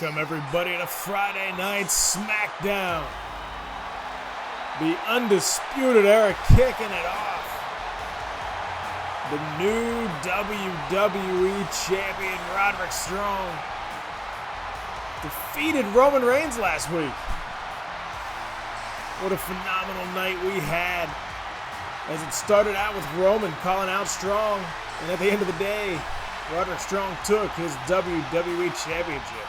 Welcome everybody to Friday Night Smackdown. The Undisputed Era kicking it off. The new WWE Champion Roderick Strong defeated Roman Reigns last week. What a phenomenal night we had, as it started out with Roman calling out Strong, and at the end of the day, Roderick Strong took his WWE Championship.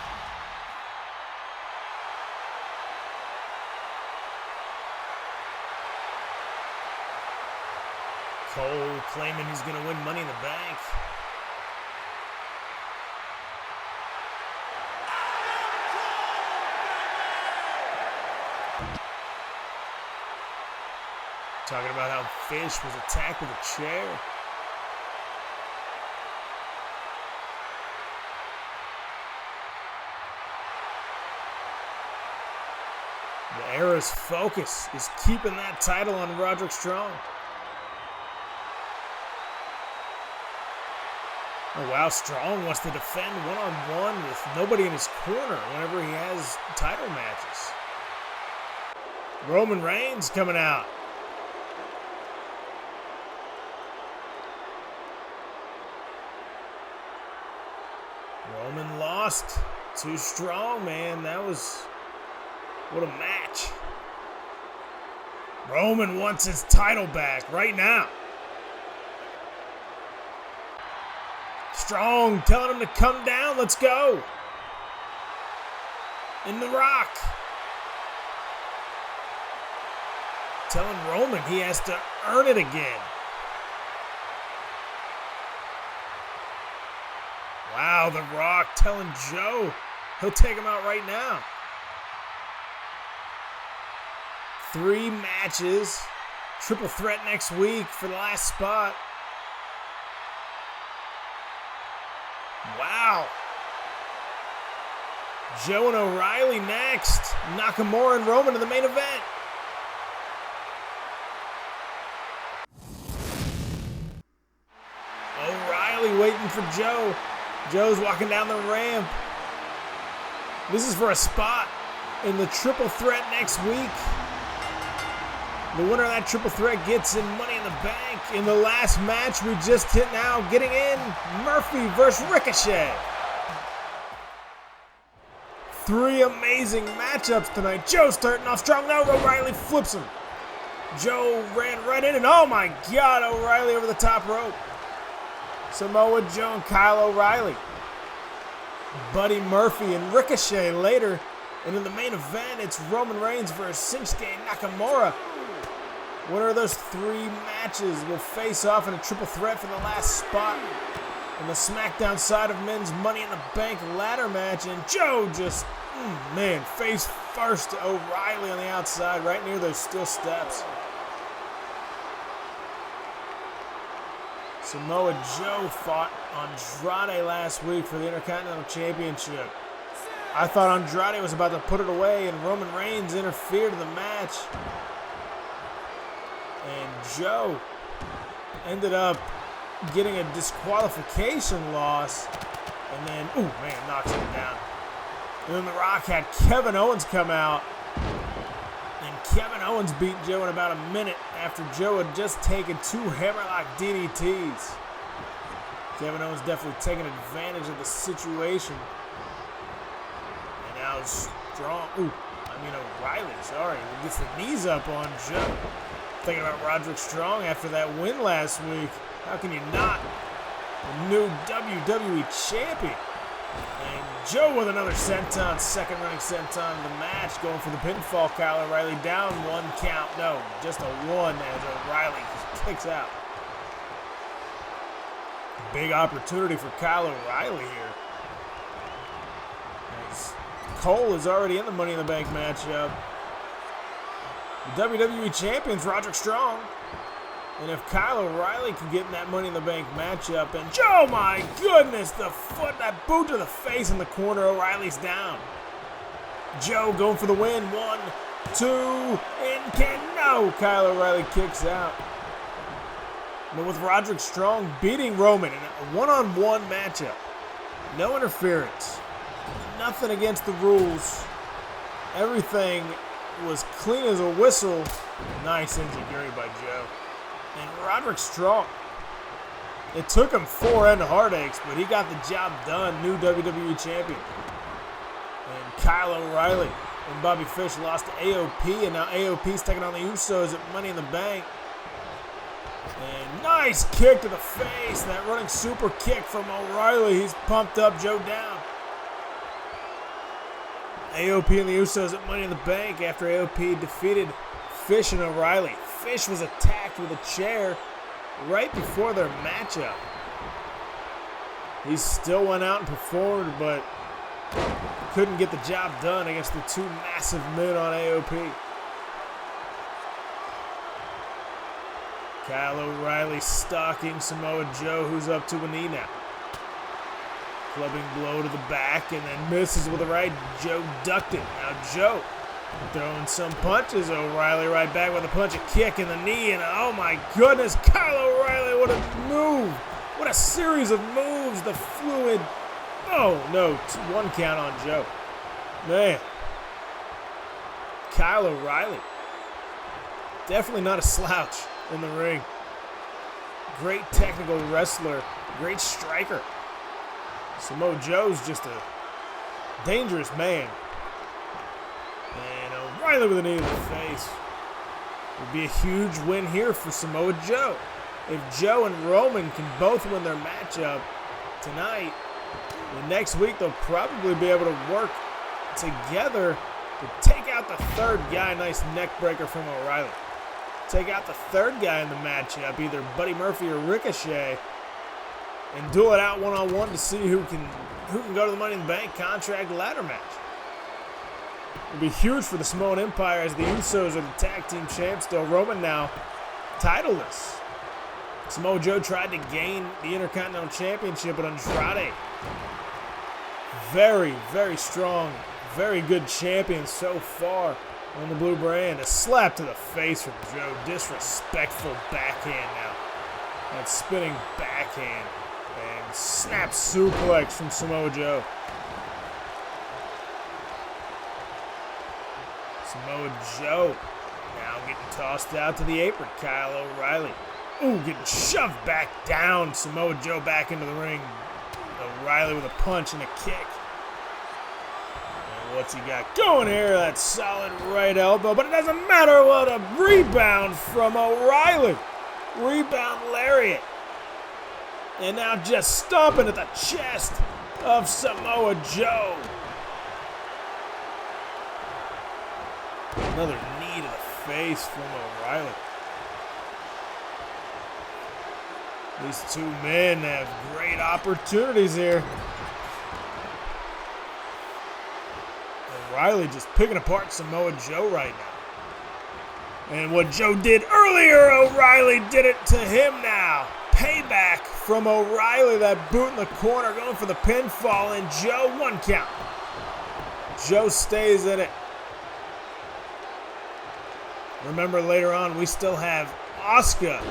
Cole claiming he's going to win Money in the Bank. Talking about how Fish was attacked with a chair. The Era's focus is keeping that title on Roderick Strong. Oh wow, Strong wants to defend one-on-one with nobody in his corner whenever he has title matches. Roman Reigns coming out. Roman lost to Strong, man. What a match. Roman wants his title back right now. Strong telling him to come down. Let's go. In the Rock. Telling Roman he has to earn it again. Wow, The Rock telling Joe he'll take him out right now. 3 matches. Triple threat next week for the last spot. Wow. Joe and O'Reilly next. Nakamura and Roman in the main event. O'Reilly waiting for Joe. Joe's walking down the ramp. This is for a spot in the triple threat next week. The winner of that triple threat gets in Money in the Bank. In the last match we just hit now, getting in, Murphy versus Ricochet. 3 amazing matchups tonight. Joe starting off strong. Now O'Reilly flips him. Joe ran right in, and oh my God, O'Reilly over the top rope. Samoa Joe and Kyle O'Reilly. Buddy Murphy and Ricochet later. And in the main event, it's Roman Reigns versus Shinsuke Nakamura. Winner of those 3 matches will face off in a triple threat for the last spot on the Smackdown side of men's Money in the Bank ladder match. And Joe just, face first to O'Reilly on the outside, right near those steel steps. Samoa Joe fought Andrade last week for the Intercontinental Championship. I thought Andrade was about to put it away, and Roman Reigns interfered in the match. And Joe ended up getting a disqualification loss, and then, knocks him down. And then The Rock had Kevin Owens come out, and Kevin Owens beat Joe in about a minute after Joe had just taken 2 hammerlock DDTs. Kevin Owens definitely taking advantage of the situation. And now O'Reilly, gets the knees up on Joe. Thinking about Roderick Strong after that win last week. How can you not? The new WWE Champion. And Joe with another senton, second running senton in the match, going for the pinfall. Kyle O'Reilly down 1 count. No, just a 1 as O'Reilly kicks out. Big opportunity for Kyle O'Reilly here. As Cole is already in the Money in the Bank matchup. The WWE Champion's Roderick Strong. And if Kyle O'Reilly can get in that Money in the Bank matchup, and oh my goodness, that boot to the face in the corner, O'Reilly's down. Joe going for the win. 1, 2, and no. Kyle O'Reilly kicks out. But with Roderick Strong beating Roman in a one-on-one matchup, no interference, nothing against the rules. Everything was clean as a whistle. Nice enziguri by Joe. And Roderick Strong. It took him 4 end heartaches, but he got the job done. New WWE champion. And Kyle O'Reilly and Bobby Fish lost to AOP, and now AOP's taking on the Usos at Money in the Bank. And nice kick to the face. That running super kick from O'Reilly. He's pumped up Joe down. AOP and the Usos at Money in the Bank after AOP defeated Fish and O'Reilly. Fish was attacked with a chair right before their matchup. He still went out and performed, but couldn't get the job done against the 2 massive men on AOP. Kyle O'Reilly stalking Samoa Joe, who's up to a knee now. Clubbing blow to the back and then misses with the right. Joe ducked it. Now Joe throwing some punches. O'Reilly right back with a punch, a kick in the knee, and oh my goodness, Kyle O'Reilly, what a move. What a series of moves. The fluid. Oh no, 1 count on Joe. Man. Kyle O'Reilly. Definitely not a slouch in the ring. Great technical wrestler. Great striker. Samoa Joe's just a dangerous man. And O'Reilly with a knee to the face. Would be a huge win here for Samoa Joe. If Joe and Roman can both win their matchup tonight, the next week they'll probably be able to work together to take out the 3rd guy. Nice neck breaker from O'Reilly. Take out the 3rd guy in the matchup, either Buddy Murphy or Ricochet, and duel it out one-on-one to see who can go to the Money in the Bank contract ladder match. It'll be huge for the Samoan Empire as the Usos are the tag team champs still. Roman now titleless. Samoa Joe tried to gain the Intercontinental Championship at Andrade. Very, very strong, very good champion so far on the blue brand. A slap to the face from Joe. Disrespectful backhand now. That spinning backhand. And snap suplex from Samoa Joe. Samoa Joe now getting tossed out to the apron. Kyle O'Reilly. Ooh, getting shoved back down. Samoa Joe back into the ring. O'Reilly with a punch and a kick. And what's he got going here? That solid right elbow. But it doesn't matter. What a rebound from O'Reilly. Rebound lariat. And now just stomping at the chest of Samoa Joe. Another knee to the face from O'Reilly. These 2 men have great opportunities here. O'Reilly just picking apart Samoa Joe right now. And what Joe did earlier, O'Reilly did it to him now. Payback from O'Reilly, that boot in the corner, going for the pinfall, and Joe 1 count. Joe stays in it. Remember, later on, we still have Asuka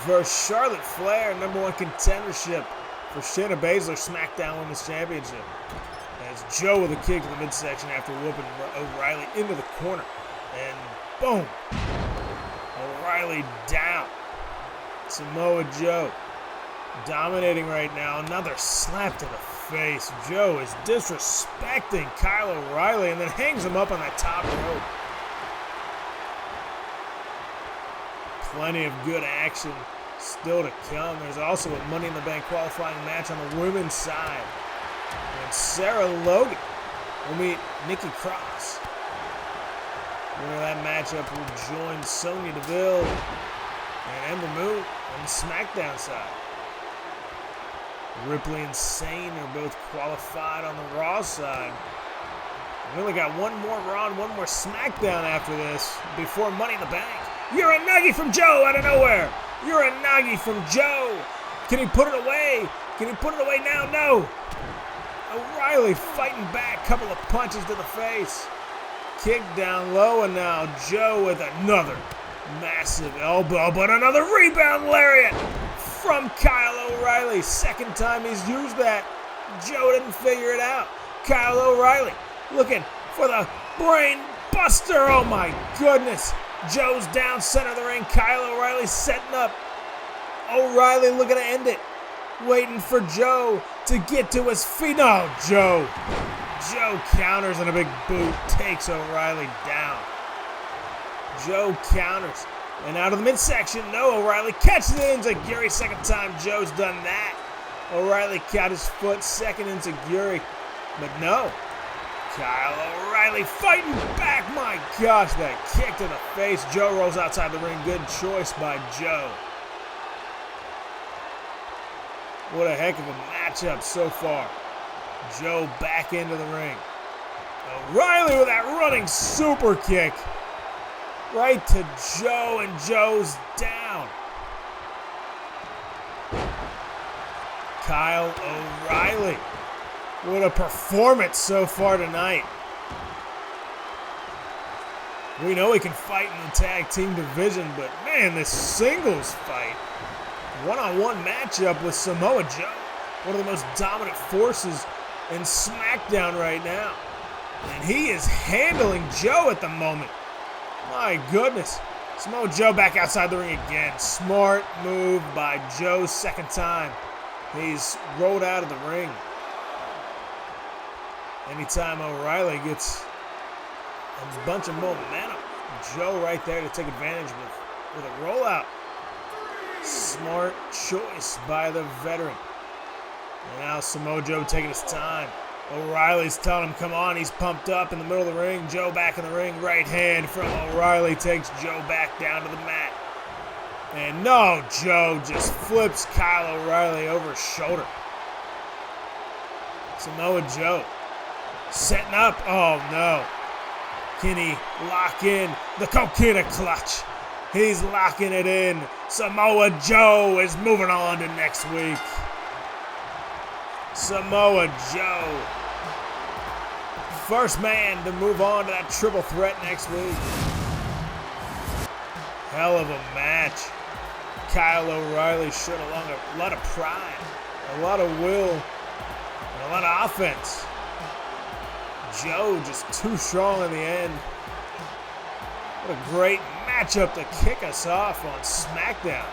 versus Charlotte Flair, #1 contendership for Shayna Baszler Smackdown Women's Championship. As Joe with a kick to the midsection after whooping O'Reilly into the corner. And boom. O'Reilly down. Samoa Joe dominating right now. Another slap to the face. Joe is disrespecting Kyle O'Reilly and then hangs him up on that top rope. Plenty of good action still to come. There's also a Money in the Bank qualifying match on the women's side. And Sarah Logan will meet Nikki Cross. Winner of that matchup will join Sonya Deville and Ember Moon on the SmackDown side. Ripley and Sane are both qualified on the Raw side. We only got one more Raw and one more SmackDown after this before Money in the Bank. Uranagi from Joe out of nowhere. Uranagi from Joe. Can he put it away? Can he put it away now? No. O'Reilly fighting back. Couple of punches to the face. Kick down low, and now Joe with another massive elbow, but another rebound lariat from Kyle O'Reilly. Second time he's used that. Joe didn't figure it out. Kyle O'Reilly looking for the brain buster. Oh my goodness. Joe's down center of the ring. Kyle O'Reilly setting up. O'Reilly looking to end it. Waiting for Joe to get to his feet. No, Joe. Joe counters and a big boot. Takes O'Reilly down. Joe counters. And out of the midsection, no, O'Reilly catches it into Guri. Second time Joe's done that. O'Reilly caught his foot, second into Guri. But no. Kyle O'Reilly fighting back. My gosh, that kick to the face. Joe rolls outside the ring. Good choice by Joe. What a heck of a matchup so far. Joe back into the ring. O'Reilly with that running super kick. Right to Joe, and Joe's down. Kyle O'Reilly. What a performance so far tonight. We know he can fight in the tag team division, but man, this singles fight, one-on-one matchup with Samoa Joe, one of the most dominant forces in Smackdown right now. And he is handling Joe at the moment. My goodness. Samoa Joe back outside the ring again. Smart move by Joe, second time. He's rolled out of the ring. Anytime O'Reilly gets a bunch of momentum, Joe right there to take advantage with a rollout. Smart choice by the veteran. And now Samoa Joe taking his time. O'Reilly's telling him, come on, he's pumped up in the middle of the ring. Joe back in the ring. Right hand from O'Reilly takes Joe back down to the mat. And no, Joe just flips Kyle O'Reilly over his shoulder. Samoa Joe setting up. Oh no. Can he lock in the coquina clutch? He's locking it in. Samoa Joe is moving on to next week. Samoa Joe. First man to move on to that triple threat next week. Hell of a match. Kyle O'Reilly showed a lot of pride, a lot of will, and a lot of offense. Joe just too strong in the end. What a great matchup to kick us off on Smackdown.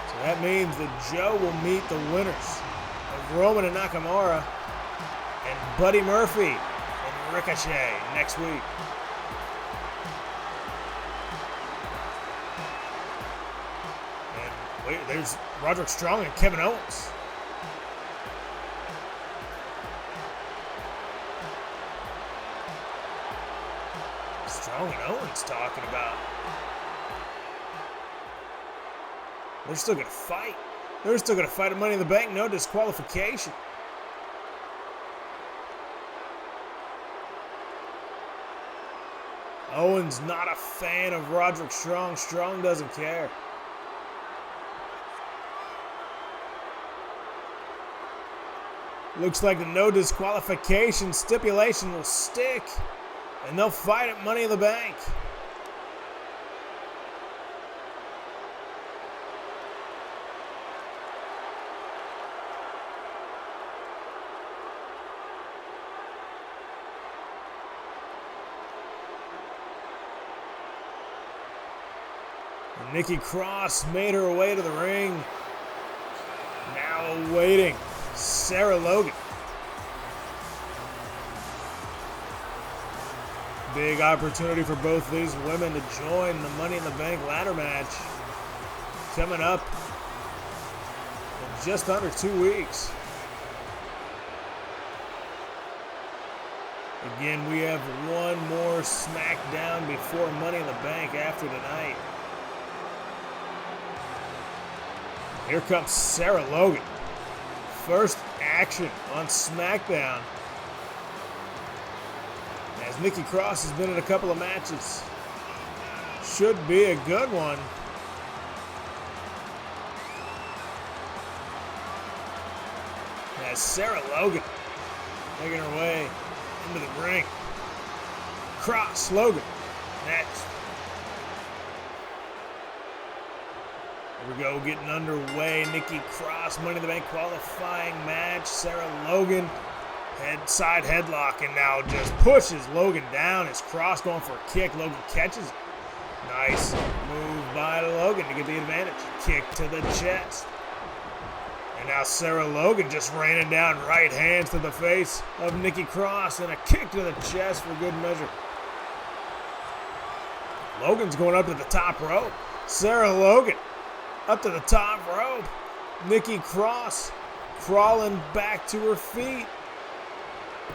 So that means that Joe will meet the winners of Roman and Nakamura and Buddy Murphy and Ricochet next week. And wait, there's Roderick Strong and Kevin Owens. Strong and Owens talking about they're still going to fight. They're still going to fight at Money in the Bank, no disqualification. Owens not a fan of Roderick Strong. Strong doesn't care. Looks like the no disqualification stipulation will stick, and they'll fight at Money in the Bank. And Nikki Cross made her way to the ring. Now awaiting Sarah Logan. Big opportunity for both these women to join the Money in the Bank ladder match coming up in just under 2 weeks. Again, we have one more Smackdown before Money in the Bank after tonight. Here comes Sarah Logan. First action on Smackdown. As Nikki Cross has been in a couple of matches. Should be a good one. As Sarah Logan making her way into the ring. Cross, Logan next. we go, getting underway. Nikki Cross, Money in the Bank qualifying match. Sarah Logan, side headlock, and now just pushes Logan down. It's Cross going for a kick. Logan catches it. Nice move by Logan to get the advantage. Kick to the chest. And now Sarah Logan just raining down right hands to the face of Nikki Cross and a kick to the chest for good measure. Logan's going up to the top rope. Sarah Logan up to the top rope. Nikki Cross crawling back to her feet.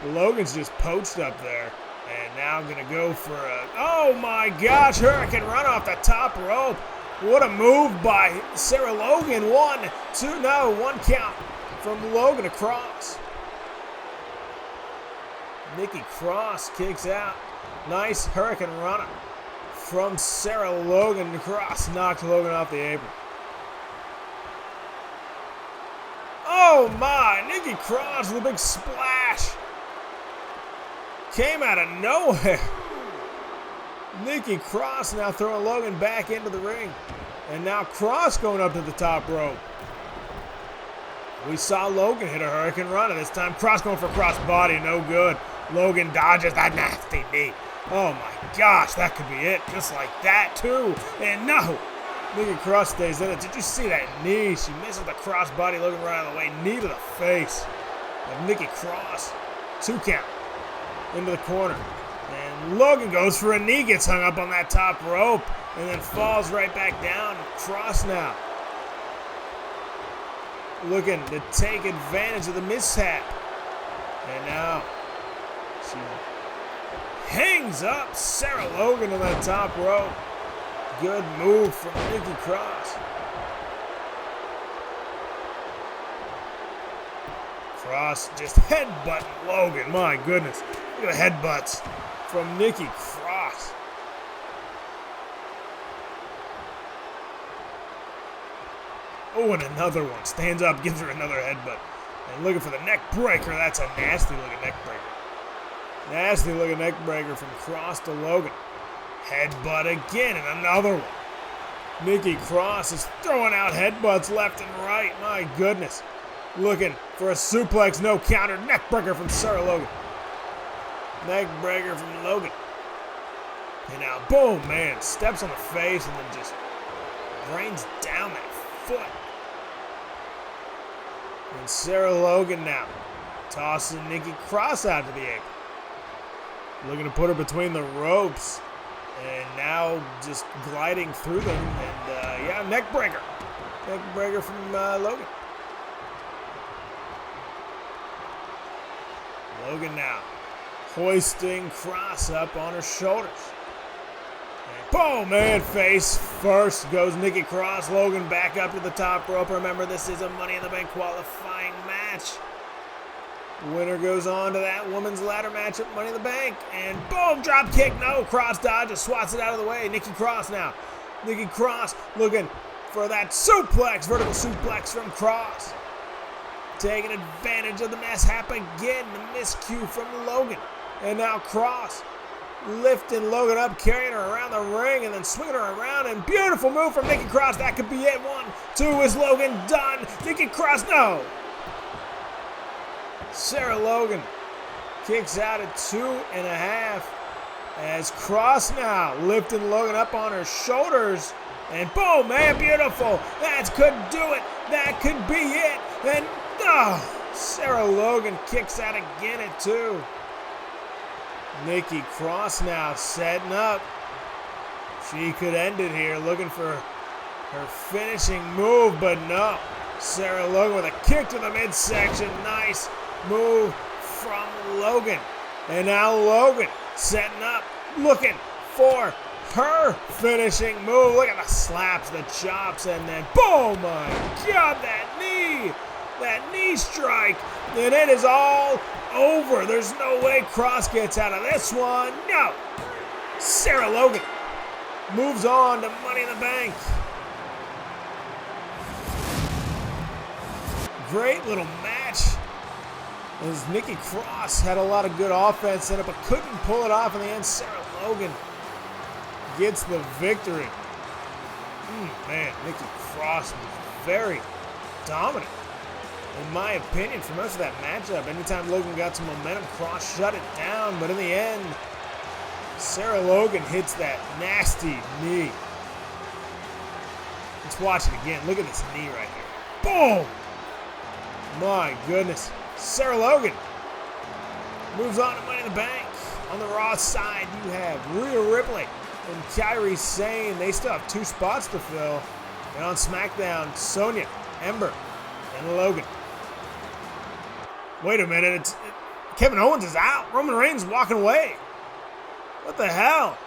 Logan's just poached up there. And now going to go for a, oh my gosh, Hurricane Run off the top rope. What a move by Sarah Logan. 1, 2, no, 1 count from Logan across. Nikki Cross kicks out. Nice Hurricane Run from Sarah Logan. Cross knocked Logan off the apron. Oh my, Nikki Cross with a big splash. Came out of nowhere. Nikki Cross now throwing Logan back into the ring. And now Cross going up to the top rope. We saw Logan hit a Hurricane Run, and this time Cross going for cross body, no good. Logan dodges that nasty knee. Oh my gosh, that could be it. Just like that too. And no, Nikki Cross stays in it. Did you see that knee? She misses the cross body. Logan right out of the way. Knee to the face of Nikki Cross. 2 count into the corner. And Logan goes for a knee, gets hung up on that top rope, and then falls right back down. Cross now looking to take advantage of the mishap. And now she hangs up Sarah Logan on that top rope. Good move from Nikki Cross. Cross just headbutting Logan. My goodness. Look at the headbutts from Nikki Cross. Oh, and another one. Stands up, gives her another headbutt. And looking for the neck breaker. That's a nasty looking neck breaker. Nasty looking neck breaker from Cross to Logan. Headbutt again, and another one. Nikki Cross is throwing out headbutts left and right. My goodness. Looking for a suplex, no counter. Neck breaker from Sarah Logan. Neck breaker from Logan. And now, boom, man. Steps on the face and then just rains down that foot. And Sarah Logan now tossing Nikki Cross out to the apron. Looking to put her between the ropes. And now just gliding through them. And, yeah, neck breaker. Neck breaker from Logan. Logan now hoisting Cross up on her shoulders. And boom, man, face first goes Nikki Cross. Logan back up to the top rope. Remember, this is a Money in the Bank qualifying match. Winner goes on to that women's ladder match at Money in the Bank. And boom, drop kick. No, Cross dodges, swats it out of the way. Nikki Cross now. Nikki Cross looking for that suplex, vertical suplex from Cross. Taking advantage of the mishap again. The miscue from Logan. And now Cross lifting Logan up, carrying her around the ring, and then swinging her around. And beautiful move from Nikki Cross. That could be it. 1, 2, is Logan done? Nikki Cross, no. Sarah Logan kicks out at 2.5 as Cross now lifting Logan up on her shoulders. And boom, man, beautiful. That could do it. That could be it. And Sarah Logan kicks out again at 2. Nikki Cross now setting up. She could end it here, looking for her finishing move, but no. Sarah Logan with a kick to the midsection. Nice move from Logan. And now Logan setting up, looking for her finishing move. Look at the slaps, the chops, and then boom, my God, that knee strike. And it is all over. There's no way Cross gets out of this one. No. Sarah Logan moves on to Money in the Bank. Great little match. As Nikki Cross had a lot of good offense in it, but couldn't pull it off in the end. Sarah Logan gets the victory. Man, Nikki Cross was very dominant, in my opinion, for most of that matchup. Anytime Logan got some momentum, Cross shut it down, but in the end, Sarah Logan hits that nasty knee. Let's watch it again. Look at this knee right here. Boom! My goodness. Sarah Logan moves on to Money in the Bank. On the Raw side, you have Rhea Ripley and Kairi Sane. They still have 2 spots to fill. And on SmackDown, Sonya, Ember, and Logan. Wait a minute. Kevin Owens is out. Roman Reigns walking away. What the hell?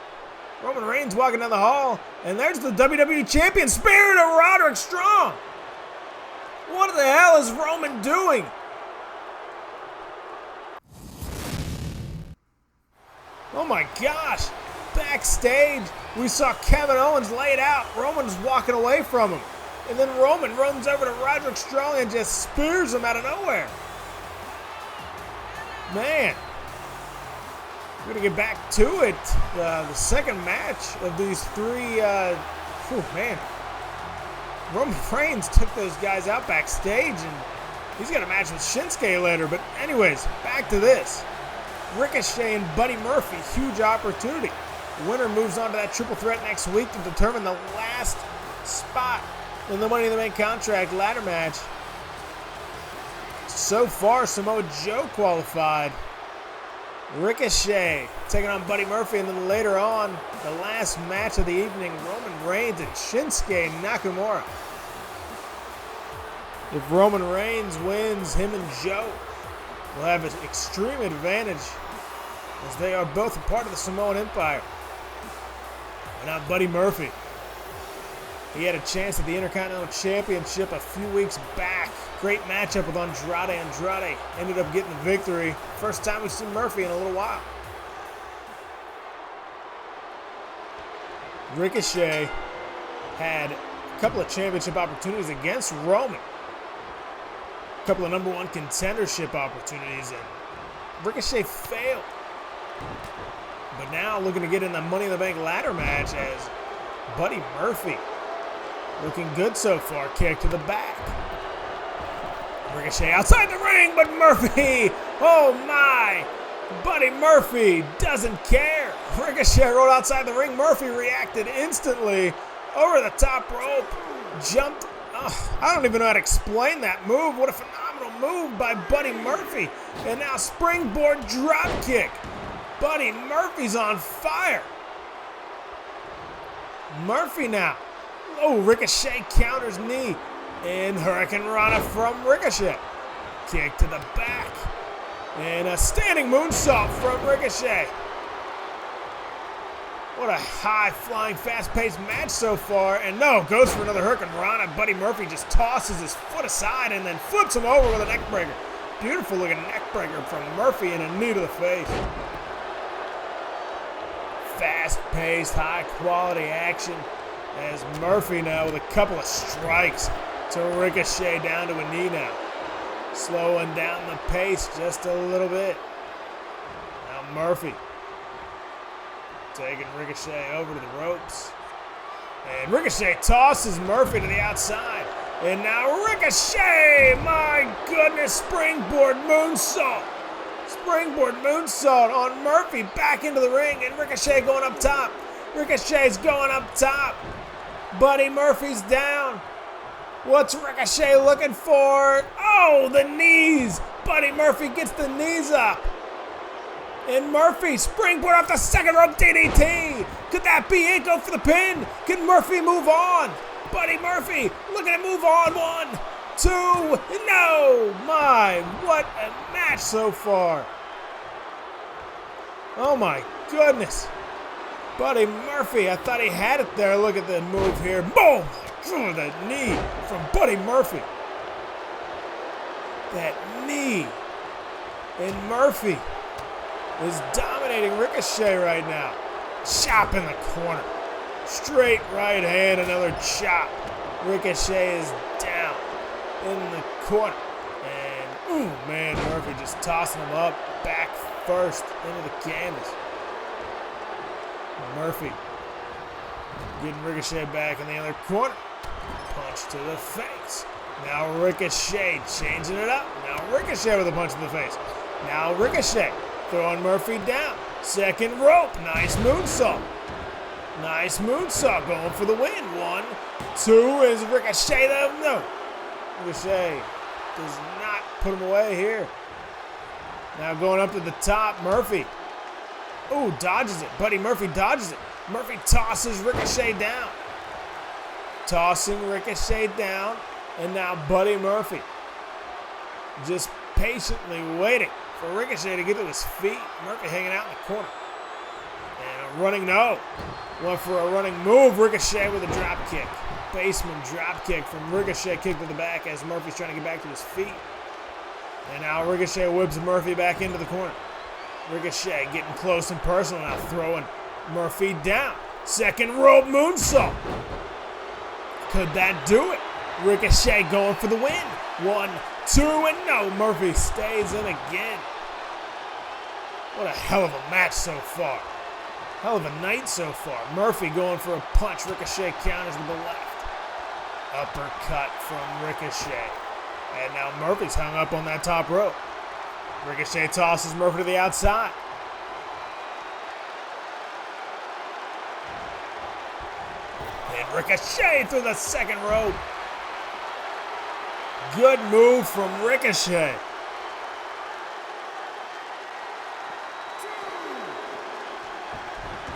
Roman Reigns walking down the hall, and there's the WWE Champion, Spirit of Roderick Strong. What the hell is Roman doing? Oh my gosh. Backstage, we saw Kevin Owens laid out. Roman's walking away from him. And then Roman runs over to Roderick Strong and just spears him out of nowhere. Man. We're going to get back to it. The second match of these 3. Man. Roman Reigns took those guys out backstage, and he's got a match with Shinsuke later. But anyways, back to this. Ricochet and Buddy Murphy, huge opportunity. The winner moves on to that triple threat next week to determine the last spot in the Money in the Bank contract ladder match. So far, Samoa Joe qualified. Ricochet taking on Buddy Murphy, and then later on, the last match of the evening, Roman Reigns and Shinsuke Nakamura. If Roman Reigns wins, him and Joe will have an extreme advantage, as they are both a part of the Samoan Empire. And now Buddy Murphy. He had a chance at the Intercontinental Championship a few weeks back. Great matchup with Andrade. Andrade ended up getting the victory. First time we've seen Murphy in a little while. Ricochet had a couple of championship opportunities against Roman. A couple of number 1 contendership opportunities, and Ricochet failed. But now looking to get in the Money in the Bank ladder match as Buddy Murphy. Looking good so far. Kick to the back. Ricochet outside the ring, but Murphy, oh my! Buddy Murphy doesn't care. Ricochet rolled outside the ring. Murphy reacted instantly over the top rope. Jumped. Oh, I don't even know how to explain that move. What a phenomenal move by Buddy Murphy. And now springboard drop kick. Buddy Murphy's on fire. Murphy now. Oh, Ricochet counters knee. And Hurricane Rana from Ricochet. Kick to the back. And a standing moonsault from Ricochet. What a high-flying, fast-paced match so far. And no, goes for another Hurricane Rana. Buddy Murphy just tosses his foot aside and then flips him over with a neck breaker. Beautiful looking neck breaker from Murphy and a knee to the face. Fast-paced, high-quality action as Murphy now with a couple of strikes to Ricochet down to a knee now. Slowing down the pace just a little bit. Now Murphy taking Ricochet over to the ropes. And Ricochet tosses Murphy to the outside. And now Ricochet, my goodness, springboard moonsault. Springboard moonsault on Murphy back into the ring. And Ricochet going up top. Ricochet's going up top. Buddy Murphy's down. What's Ricochet looking for? Oh, the knees. Buddy Murphy gets the knees up. And Murphy, springboard off the second rope DDT. Could that be it? Go for the pin. Can Murphy move on? Buddy Murphy looking to move on. 1, 2, no. My, what a match so far. Oh my goodness. Buddy Murphy, I thought he had it there. Look at the move here. Boom. Oh, that knee from Buddy Murphy. That knee. And Murphy is dominating Ricochet right now. Chop in the corner. Straight right hand, another chop. Ricochet is down in the corner. And, ooh, man, Murphy just tossing him up back first into the canvas. Murphy Getting Ricochet back in the other corner. Punch to the face. Now Ricochet changing it up. Now Ricochet with a punch to the face. Now Ricochet throwing Murphy down. Second rope. Nice moonsault. Nice moonsault going for the win. 1, 2 is Ricochet. No. Ricochet does not put him away here. Now going up to the top, Murphy. Ooh, dodges it. Buddy Murphy dodges it. Murphy tosses Ricochet down. Tossing Ricochet down. And now Buddy Murphy just patiently waiting for Ricochet to get to his feet. Murphy hanging out in the corner. And a running no. Went for a running move. Ricochet with a drop kick. Basement drop kick from Ricochet, kick to the back as Murphy's trying to get back to his feet. And now Ricochet whips Murphy back into the corner. Ricochet getting close and personal now, throwing Murphy down. Second rope moonsault. Could that do it? Ricochet going for the win. 1, 2, and no. Murphy stays in again. What a hell of a match so far. Hell of a night so far. Murphy going for a punch. Ricochet counters with the left. Uppercut from Ricochet. And now Murphy's hung up on that top rope. Ricochet tosses Murphy to the outside. And Ricochet through the second rope. Good move from Ricochet.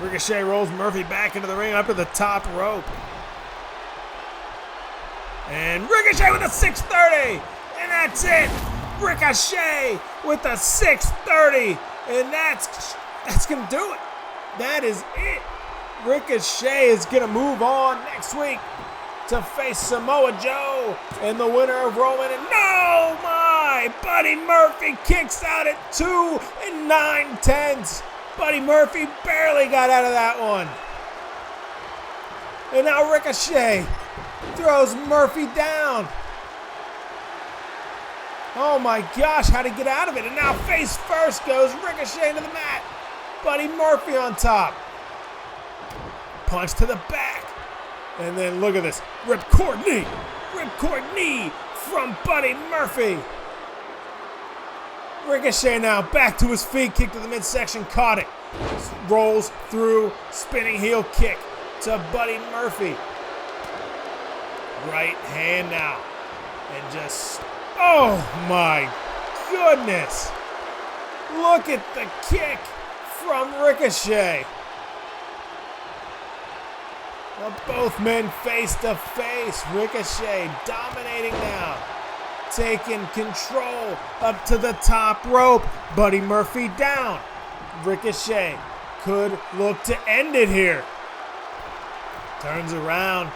Ricochet rolls Murphy back into the ring up to the top rope. And Ricochet with a 630. And that's it. Ricochet with a 630. And that's going to do it. That is it. Ricochet is going to move on next week to face Samoa Joe and the winner of Roman. And no, my Buddy Murphy kicks out at 2 9/10. Buddy Murphy barely got out of that one. And now Ricochet throws Murphy down. Oh my gosh, how'd he get out of it? And now face first goes Ricochet into the mat. Buddy Murphy on top. Punch to the back. And then look at this. Ripcord knee. Ripcord knee from Buddy Murphy. Ricochet now back to his feet. Kick to the midsection. Caught it. Rolls through. Spinning heel kick to Buddy Murphy. Right hand now. And just, oh my goodness. Look at the kick from Ricochet. Now both men face to face. Ricochet dominating now. Taking control up to the top rope. Buddy Murphy down. Ricochet could look to end it here. Turns around.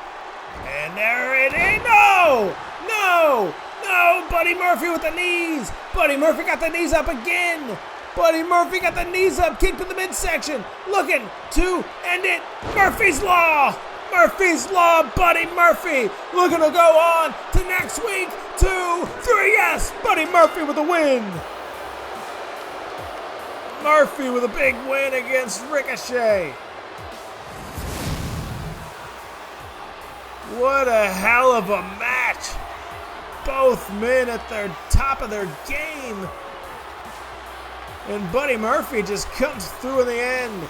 And there it is. No! No! No! Buddy Murphy with the knees. Buddy Murphy got the knees up again. Buddy Murphy got the knees up. Kick to the midsection. Looking to end it. Murphy's Law. Murphy's Law. Buddy Murphy looking to go on to next week. 2, 3. Yes! Buddy Murphy with the win. Murphy with a big win against Ricochet. What a hell of a match. Both men at their top of their game. And Buddy Murphy just comes through in the end.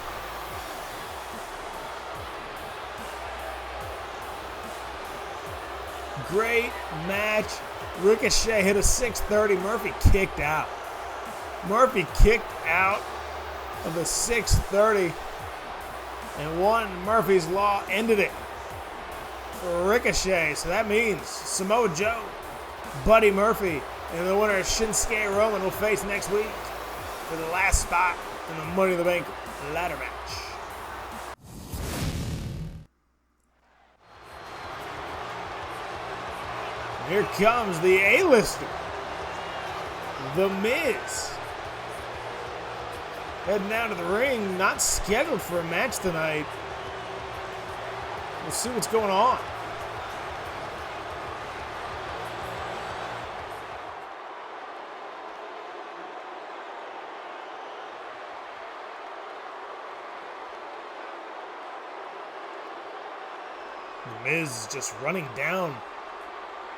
Great match. Ricochet hit a 630. Murphy kicked out. Murphy kicked out of the 630. And won Murphy's Law. Ended it for Ricochet. So that means Samoa Joe, Buddy Murphy, and the winner Shinsuke Roman will face next week for the last spot in the Money in the Bank ladder match. Here comes the A-lister, The Miz. Heading down to the ring, not scheduled for a match tonight. We'll see what's going on. The Miz is just running down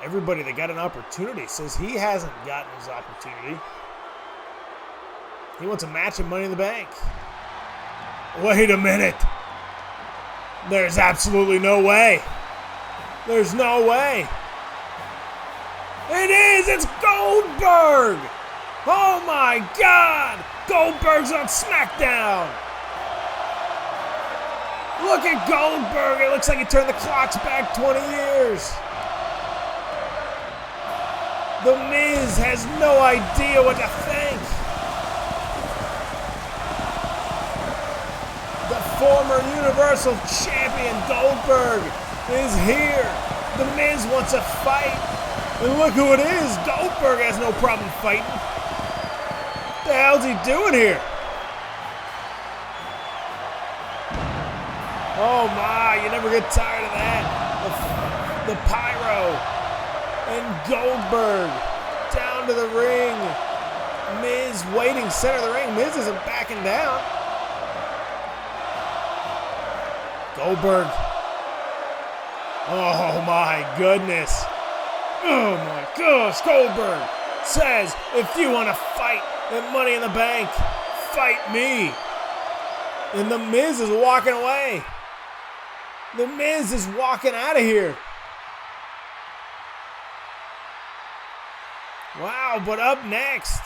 everybody that got an opportunity. Says he hasn't gotten his opportunity. He wants a match at Money in the Bank. Wait a minute. There's absolutely no way. There's no way. It is! It's Goldberg! Oh my God! Goldberg's on Smackdown! Look at Goldberg! It looks like he turned the clocks back 20 years. The Miz has no idea what to think. The former Universal Champion Goldberg is here. The Miz wants a fight. And look who it is. Goldberg has no problem fighting. What the hell's he doing here? Oh my, you never get tired of that. The pyro. And Goldberg down to the ring. Miz waiting center of the ring. Miz isn't backing down. Goldberg. Oh my goodness. Oh my gosh. Goldberg says, if you want to fight at Money in the Bank, fight me. And the Miz is walking away. The Miz is walking out of here. Wow, but up next,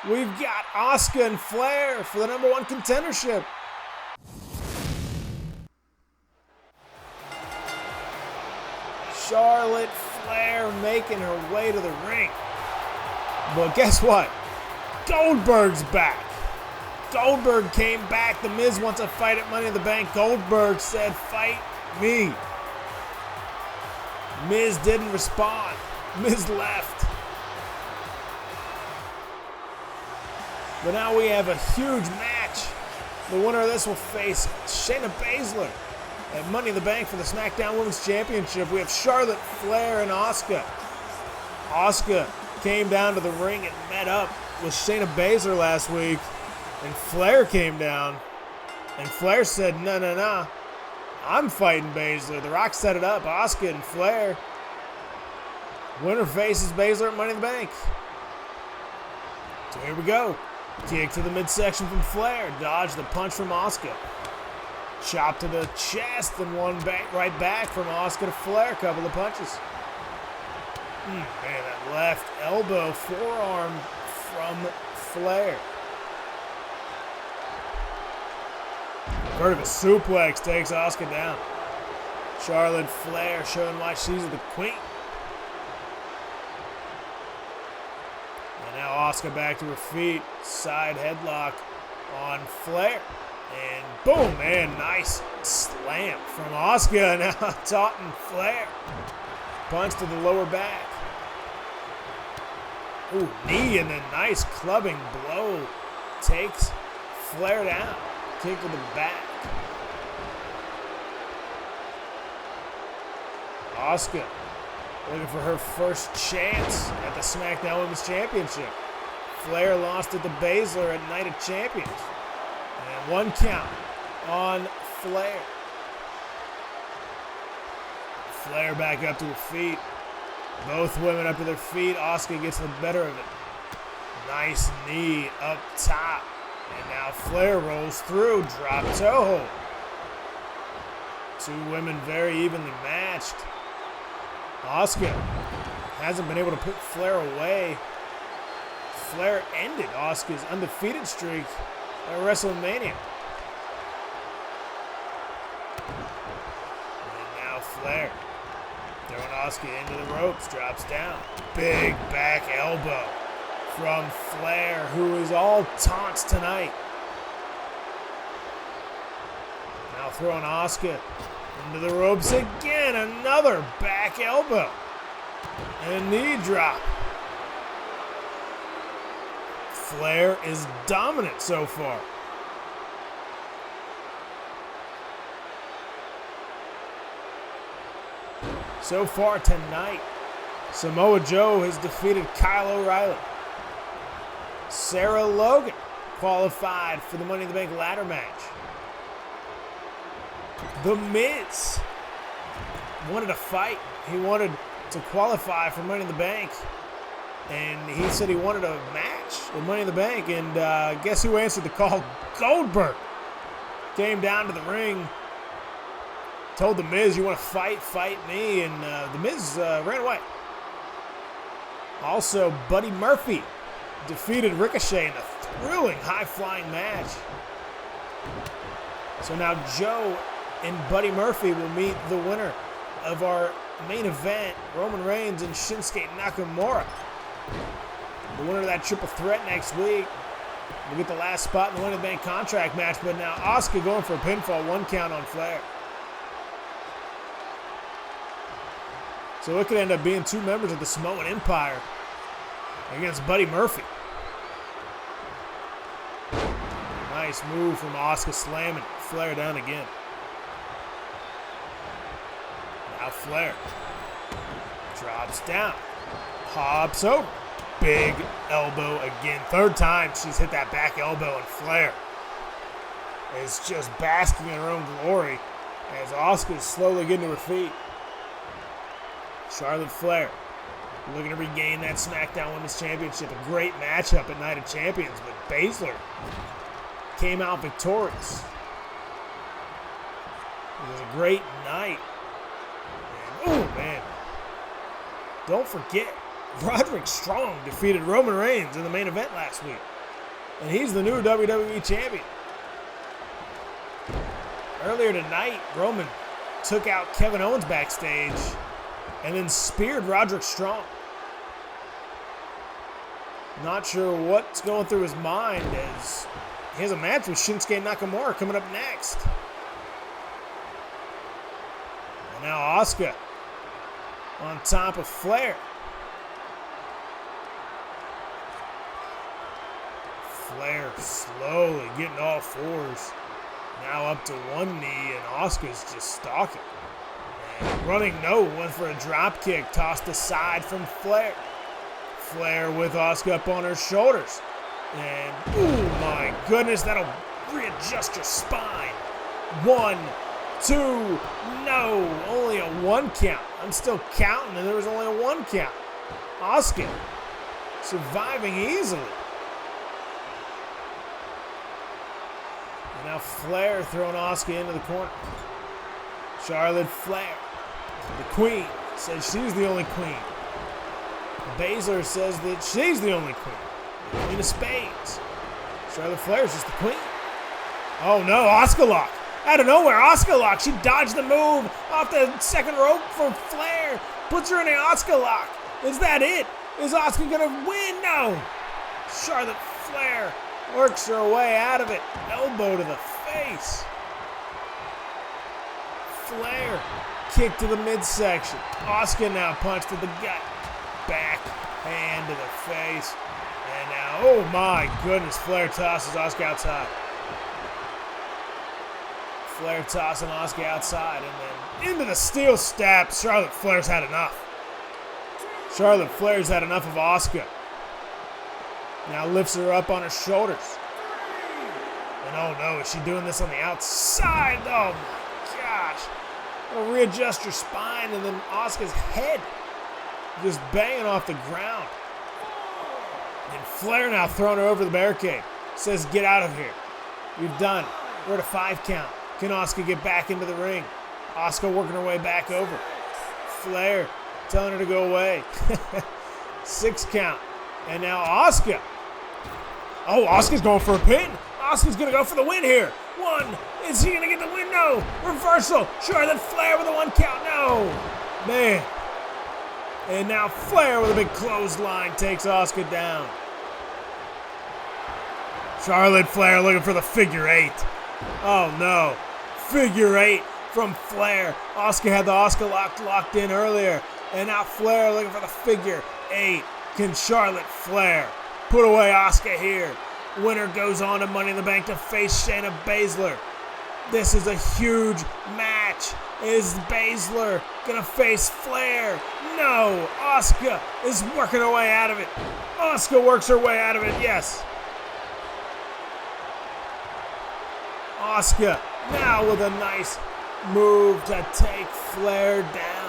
we've got Asuka and Flair for the #1 contendership. Charlotte Flair making her way to the ring. But guess what? Goldberg's back. Goldberg came back. The Miz wants a fight at Money in the Bank. Goldberg said, fight me. Miz didn't respond. Miz left. But now we have a huge match. The winner of this will face Shayna Baszler at Money in the Bank for the SmackDown Women's Championship. We have Charlotte Flair and Asuka. Asuka came down to the ring and met up with Shayna Baszler last week. And Flair came down. And Flair said, no. I'm fighting Baszler. The Rock set it up. Asuka and Flair. Winner faces Baszler at Money in the Bank. So here we go. Kick to the midsection from Flair. Dodge the punch from Asuka. Chop to the chest and one back, right back from Asuka to Flair. Couple of punches. Man, that left elbow forearm from Flair. Vertical suplex takes Asuka down. Charlotte Flair showing why she's the queen. And now Asuka back to her feet. Side headlock on Flair. And boom, man, nice slam from Asuka. Now taunting Flair. Punch to the lower back. Ooh, knee and then nice clubbing blow. Takes Flair down. Kick to the back. Asuka looking for her first chance at the SmackDown Women's Championship. Flair lost it to Baszler at Night of Champions. And one count on Flair. Flair back up to her feet. Both women up to their feet. Asuka gets the better of it. Nice knee up top. And now Flair rolls through. Drop toe hold. Two women very evenly matched. Asuka hasn't been able to put Flair away. Flair ended Asuka's undefeated streak at WrestleMania. And now Flair throwing Asuka into the ropes, drops down. Big back elbow from Flair, who is all taunts tonight. Now throwing Asuka into the ropes again. Another back elbow. And a knee drop. Flair is dominant so far. So far tonight, Samoa Joe has defeated Kyle O'Reilly. Sarah Logan qualified for the Money in the Bank ladder match. The Miz wanted a fight. He wanted to qualify for Money in the Bank. And he said he wanted a match with Money in the Bank. And guess who answered the call? Goldberg came down to the ring, told The Miz, you want to fight? Fight me. And The Miz ran away. Also, Buddy Murphy defeated Ricochet in a thrilling high-flying match. So now Joe and Buddy Murphy will meet the winner of our main event, Roman Reigns and Shinsuke Nakamura. The winner of that triple threat next week will get the last spot in the Money in the Bank contract match, but now Asuka going for a pinfall, 1 count on Flair. So it could end up being 2 members of the Samoan Empire against Buddy Murphy. Nice move from Asuka, slamming Flair down again. Now Flair drops down, hops over, big elbow again. 3rd time she's hit that back elbow, and Flair is just basking in her own glory as Asuka is slowly getting to her feet. Charlotte Flair looking to regain that Smackdown Women's Championship. A great matchup at Night of Champions, but Baszler came out victorious. It was a great night. And, oh, man. Don't forget, Roderick Strong defeated Roman Reigns in the main event last week. And he's the new WWE Champion. Earlier tonight, Roman took out Kevin Owens backstage and then speared Roderick Strong. Not sure what's going through his mind as he has a match with Shinsuke Nakamura coming up next. And now Asuka on top of Flair. Flair slowly getting all 4s. Now up to 1 knee, and Asuka's just stalking. And running no, went for a drop kick, tossed aside from Flair. Flair with Asuka up on her shoulders. And, oh my goodness, that'll readjust your spine. 1, 2, no, only a 1 count. I'm still counting, and there was only a 1 count. Asuka surviving easily. And now Flair throwing Asuka into the corner. Charlotte Flair, the queen, says she's the only queen. Baszler says that she's the only queen. The Queen of Spades. Charlotte Flair's just the queen. Oh no, Asuka lock. Out of nowhere, Asuka lock. She dodged the move off the 2nd rope from Flair. Puts her in an Asuka lock. Is that it? Is Asuka gonna win? No. Charlotte Flair works her way out of it. Elbow to the face. Flair kick to the midsection. Asuka now punch to the gut. Back hand to the face. And now, oh my goodness, Flair tosses Asuka outside. Flair tossing Asuka outside, and then into the steel step. Charlotte Flair's had enough. Charlotte Flair's had enough of Asuka. Now lifts her up on her shoulders. And oh no, is she doing this on the outside? Oh my gosh. It'll readjust your spine, and then Asuka's head just banging off the ground. And Flair now throwing her over the barricade. Says, get out of here. You're done. We're at a 5 count. Can Asuka get back into the ring? Asuka working her way back over. Flair telling her to go away. 6 count. And now Asuka. Oh, Asuka's going for a pin. Asuka's going to go for the win here. 1. Is he going to get the win? No. Reversal. Charlotte Flair with a 1 count. No. Man. And now Flair with a big clothesline takes Asuka down. Charlotte Flair looking for the figure 8. Oh no. Figure 8 from Flair. Asuka had the Asuka locked in earlier. And now Flair looking for the figure 8. Can Charlotte Flair put away Asuka here? Winner goes on to Money in the Bank to face Shayna Baszler. This is a huge match. Is Baszler gonna face Flair? No. Asuka is working her way out of it. Asuka works her way out of it, yes. Asuka now with a nice move to take Flair down.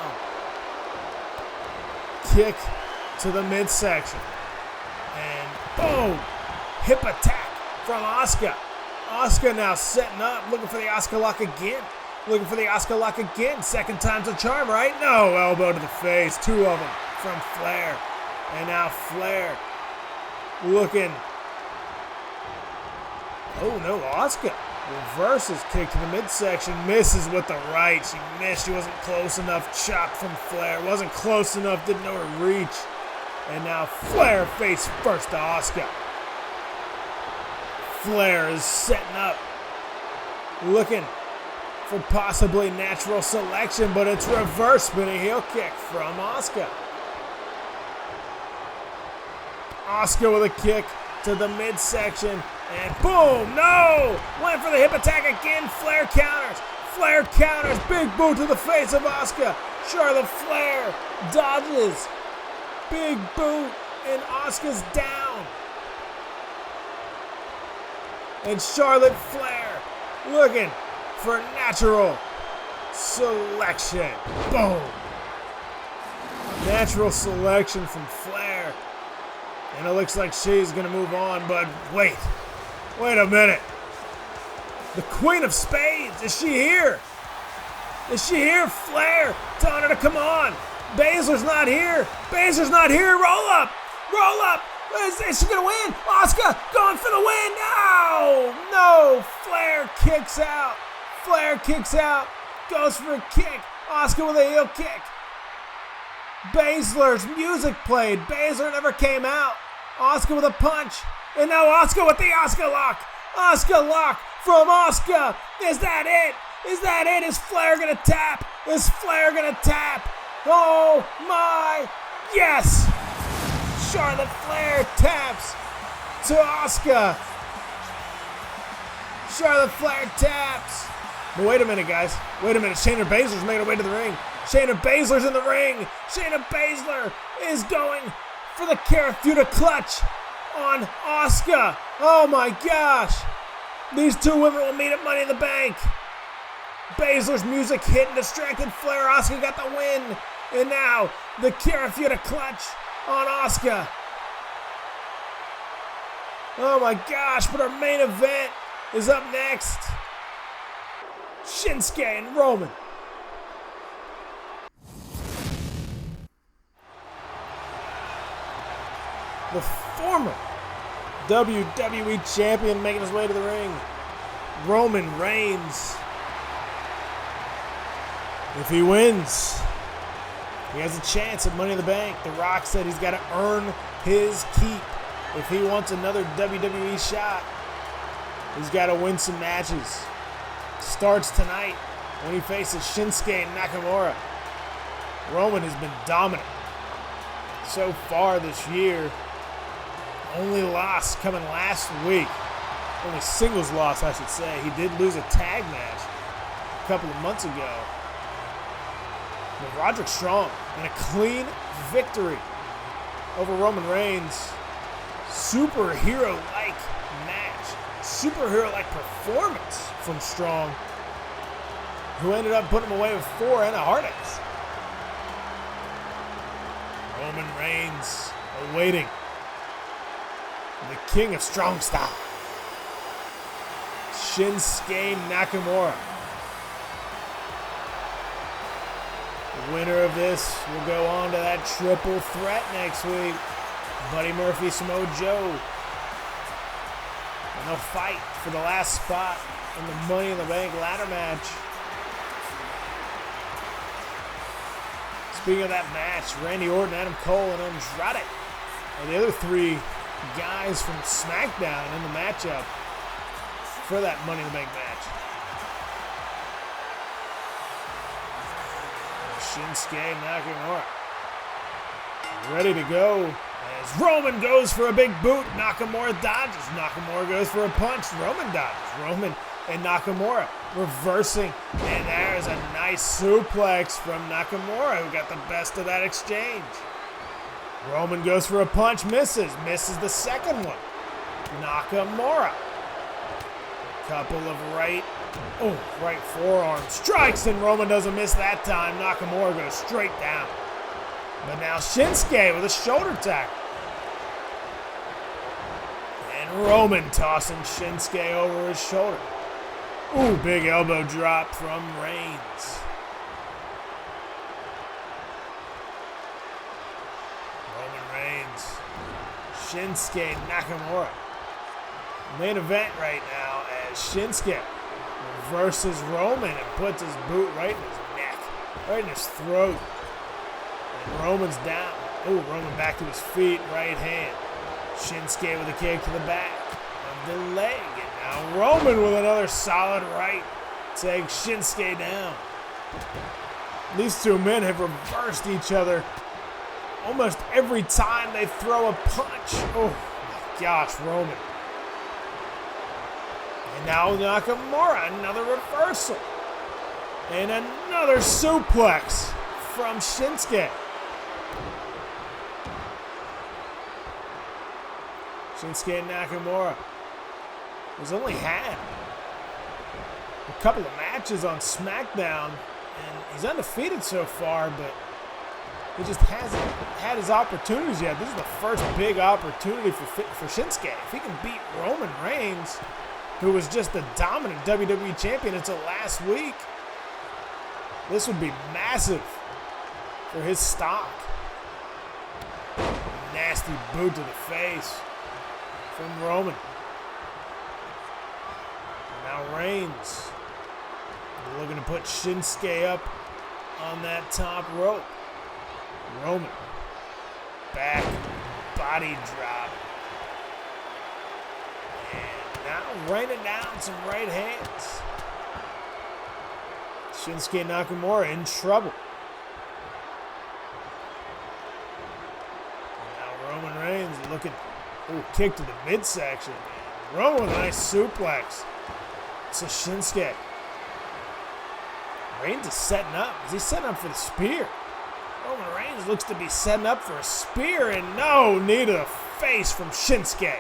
kick to the midsection. And boom! Hip attack from Asuka. Asuka now setting up, looking for the Asuka lock again. Looking for the Asuka lock again. Second time's a charm, right? No, elbow to the face. Two of them from Flair. And now Flair looking. Oh no, Asuka reverses kick to the midsection. Misses with the right. She missed. She wasn't close enough. Chop from Flair. Wasn't close enough. Didn't know her reach. And now Flair face first to Asuka. Flair is setting up. Looking for possibly natural selection, but it's reverse spinning heel kick from Asuka. Asuka with a kick to the midsection, and boom, no! Went for the hip attack again, Flair counters. Flair counters, big boot to the face of Asuka. Charlotte Flair dodges. Big boot, and Asuka's down. And Charlotte Flair looking for natural selection. Boom. Natural selection from Flair. And it looks like she's going to move on, but wait a minute. The Queen of Spades, is she here? Is she here? Flair telling her to come on. Baszler's not here. Baszler's not here. Roll up. Roll up. Is she going to win? Asuka going for the win. No. Flair kicks out. Flair kicks out. Goes for a kick. Asuka with a heel kick. Baszler's music played. Baszler never came out. Asuka with a punch. And now Asuka with the Asuka lock. Asuka lock from Asuka. Is that it? Is that it? Is Flair going to tap? Is Flair going to tap? Oh my, yes! Charlotte Flair taps to Asuka. Charlotte Flair taps. But wait a minute, guys. Wait a minute. Shayna Baszler's made her way to the ring. Shayna Baszler's in the ring. Shayna Baszler is going for the Karafuda clutch on Asuka. Oh my gosh. These two women will meet at Money in the Bank. Baszler's music hit and distracted Flair. Asuka got the win. And now the Karafuda clutch on Asuka. Oh my gosh, but our main event is up next. Shinsuke and Roman. The former WWE champion making his way to the ring. Roman Reigns. If he wins, he has a chance at Money in the Bank. The Rock said he's got to earn his keep. If he wants another WWE shot, he's got to win some matches. Starts tonight when he faces Shinsuke and Nakamura. Roman has been dominant so far this year. Only loss coming last week. Only singles loss, I should say. He did lose a tag match a couple of months ago. But Roderick Strong in a clean victory over Roman Reigns. Superhero-like match. Superhero-like performance from Strong, who ended up putting him away with 4 and a Hard Ass. Roman Reigns awaiting the King of Strong Style, Shinsuke Nakamura. The winner of this will go on to that triple threat next week. Buddy Murphy, Samoa Joe. And they'll fight for the last spot in the Money in the Bank ladder match. Speaking of that match, Randy Orton, Adam Cole, and Andrade are the other 3 guys from Smackdown in the matchup for that Money in the Bank match. Shinsuke Nakamura ready to go as Roman goes for a big boot. Nakamura dodges. Nakamura goes for a punch. Roman dodges. Roman and Nakamura reversing, and there's a nice suplex from Nakamura, who got the best of that exchange. Roman goes for a punch, misses the second one. Nakamura, couple of right forearm strikes, and Roman doesn't miss that time. Nakamura goes straight down. But now Shinsuke with a shoulder tackle. And Roman tossing Shinsuke over his shoulder. Ooh, big elbow drop from Reigns. Roman Reigns. Shinsuke Nakamura. Main event right now as Shinsuke versus Roman and puts his boot right in his neck, right in his throat. And Roman's down. Oh, Roman back to his feet, right hand. Shinsuke with a kick to the back of the leg. And now Roman with another solid right takes Shinsuke down. These two men have reversed each other almost every time they throw a punch. Oh my gosh, Roman. And now Nakamura, another reversal. And another suplex from Shinsuke. Shinsuke Nakamura has only had a couple of matches on Smackdown, and he's undefeated so far, but he just hasn't had his opportunities yet. This is the first big opportunity for Shinsuke. If he can beat Roman Reigns, who was just the dominant WWE champion until last week, this would be massive for his stock. Nasty boot to the face from Roman. Now Reigns looking to put Shinsuke up on that top rope. Roman, back body drop. And now raining down some right hands. Shinsuke Nakamura in trouble. And now Roman Reigns looking, kick to the midsection. Roman with a nice suplex. So Shinsuke. Reigns is setting up. Is he setting up for the spear? Roman Reigns looks to be setting up for a spear, and no, knee to the face from Shinsuke.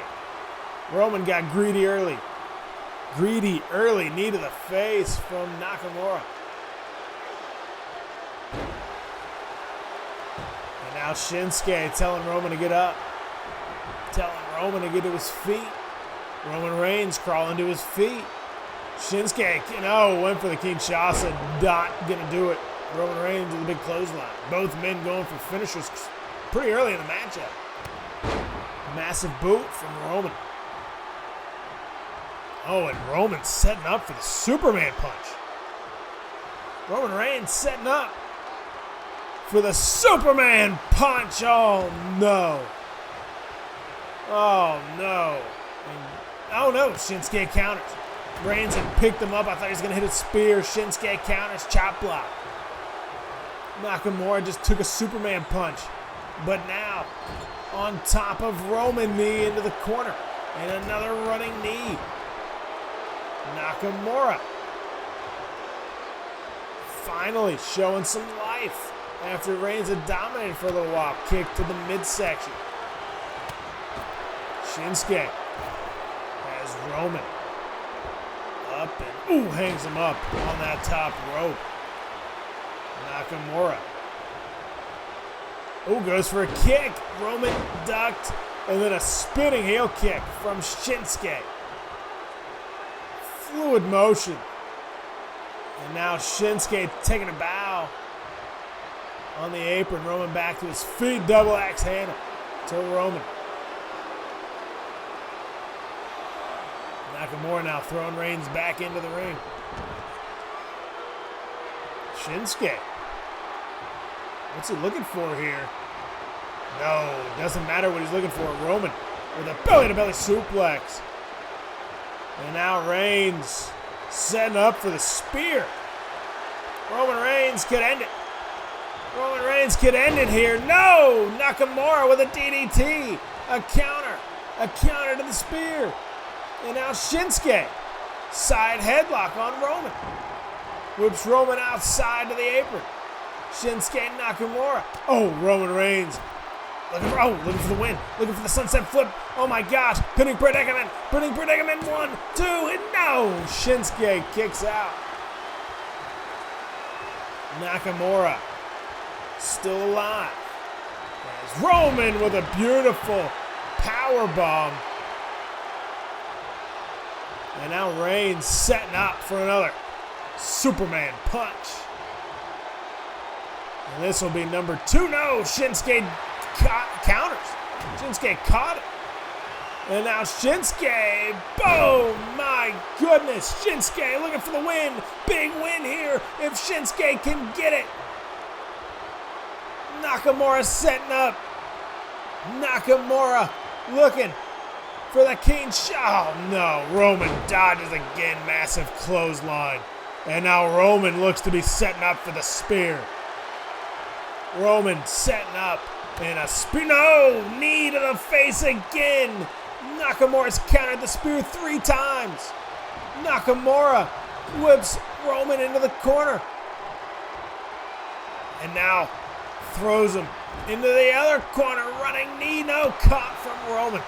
Roman got greedy early. Greedy early, knee to the face from Nakamura. And now Shinsuke telling Roman to get up. Telling Roman to get to his feet. Roman Reigns crawling to his feet. Shinsuke, went for the Kinshasa, not going to do it. Roman Reigns with a big clothesline. Both men going for finishers pretty early in the matchup. Massive boot from Roman. Oh, and Roman setting up for the Superman punch. Roman Reigns setting up for the Superman punch. Oh, no. Oh, no. Oh, no. Shinsuke counters. Reigns had picked him up. I thought he was going to hit a spear. Shinsuke counters, chop block. Nakamura just took a Superman punch. But now, on top of Roman, knee into the corner. And another running knee. Nakamura finally showing some life after Reigns had dominated for a little while. Kick to the midsection. Shinsuke has Roman up and hangs him up on that top rope. Nakamura goes for a kick. Roman ducked, and then a spinning heel kick from Shinsuke. Fluid motion. And now Shinsuke taking a bow on the apron. Roman back to his feet. Double axe handle to Roman. Nakamura now throwing Reigns back into the ring. Shinsuke. What's he looking for here? No, doesn't matter what he's looking for. Roman with a belly-to-belly suplex. And now Reigns setting up for the spear. Roman Reigns could end it. Roman Reigns could end it here. No! Nakamura with a DDT. A counter to the spear. And now Shinsuke. Side headlock on Roman. Whips Roman outside to the apron. Shinsuke Nakamura. Oh, Roman Reigns. Looking for the win. Looking for the sunset flip. Oh my gosh. Pinning predicament. 1, 2, and no. Shinsuke kicks out. Nakamura still alive. Roman with a beautiful power bomb. And now Reigns setting up for another Superman punch. And this will be number 2. No, Shinsuke counters. Shinsuke caught it. And now Shinsuke, boom, my goodness. Shinsuke looking for the win. Big win here if Shinsuke can get it. Nakamura setting up. Nakamura looking for the King shot. Oh no, Roman dodges again, massive clothesline. And now Roman looks to be setting up for the spear. Roman setting up in a spear. No, knee to the face again. Nakamura's countered the spear 3 times. Nakamura whips Roman into the corner. And now throws him into the other corner. Running knee, no, caught from Roman.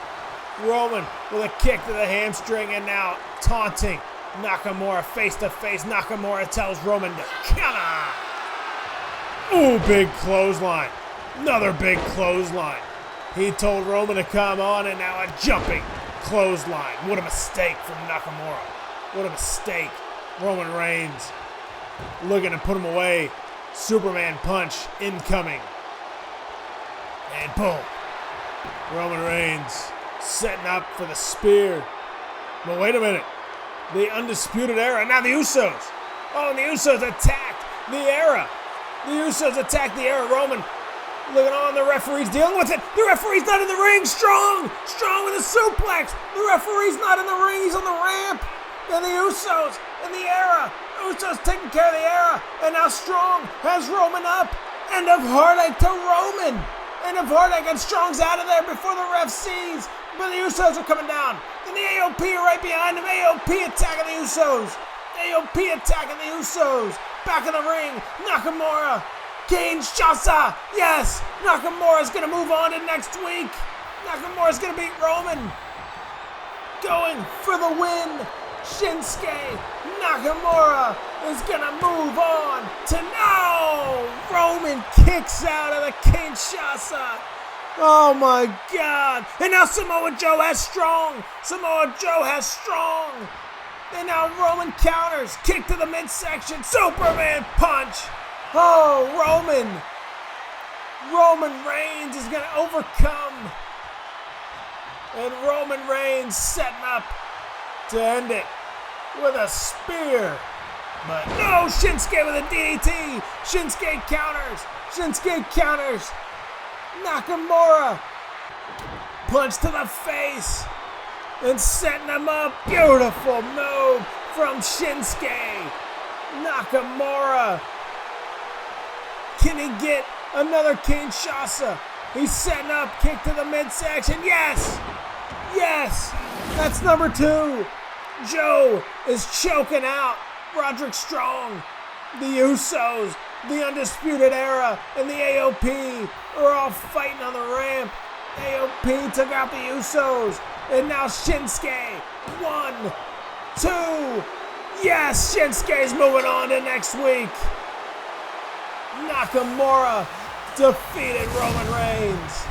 Roman with a kick to the hamstring and now taunting Nakamura face to face. Nakamura tells Roman to counter. Ooh, big clothesline. Another big clothesline. He told Roman to come on and now a jumping clothesline. What a mistake from Nakamura. What a mistake. Roman Reigns looking to put him away. Superman punch incoming. And boom. Roman Reigns setting up for the spear. But wait a minute. The Undisputed Era. Now the Usos. Oh, and the Usos attacked the Era. The Usos attacked the Era. Roman looking on. The referee's dealing with it. The referee's not in the ring. Strong. Strong with a suplex. The referee's not in the ring. He's on the ramp. And the Usos and the Era. Usos taking care of the Era. And now Strong has Roman up. End of heartache to Roman. End of heartache. And Strong's out of there before the ref sees. But the Usos are coming down. And the AOP are right behind him. AOP attacking the Usos. AOP attacking the Usos. Back in the ring. Nakamura. Kinshasa. Yes. Nakamura's going to move on to next week. Nakamura's going to beat Roman. Going for the win. Shinsuke Nakamura is going to move on to now. Roman kicks out of the Kinshasa. Oh my God. And now Samoa Joe has Strong. Samoa Joe has Strong. And now Roman counters. Kick to the midsection. Superman punch. Oh, Roman. Roman Reigns is going to overcome. And Roman Reigns setting up to end it with a spear. But no, Shinsuke with a DDT. Shinsuke counters. Shinsuke counters. Nakamura. Punch to the face. And setting him up. Beautiful move from Shinsuke. Nakamura. Can he get another Kinshasa? He's setting up. Kick to the midsection. Yes. Yes. That's number 2. Joe is choking out Roderick Strong. The Usos, the Undisputed Era, and the AOP are all fighting on the ramp. AOP took out the Usos. And now Shinsuke. 1, 2. Yes, Shinsuke's moving on to next week. Nakamura defeated Roman Reigns.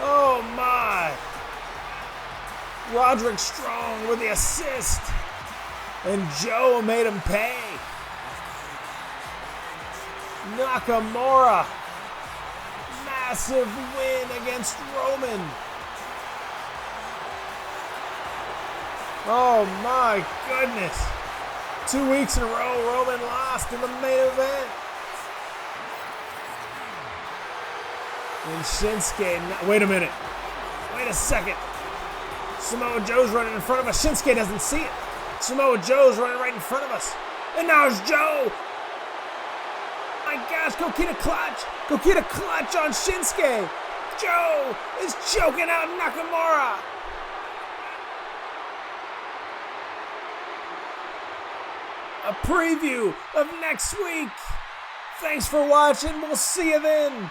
Oh my. Roderick Strong with the assist. And Joe made him pay. Nakamura. Massive win against Roman. Oh my goodness. 2 weeks in a row, Roman lost in the main event. And Shinsuke, wait a minute. Wait a second. Samoa Joe's running in front of us. Shinsuke doesn't see it. Samoa Joe's running right in front of us. And now it's Joe. My gosh, go get a clutch. Go get a clutch on Shinsuke. Joe is choking out Nakamura. A preview of next week. Thanks for watching. We'll see you then.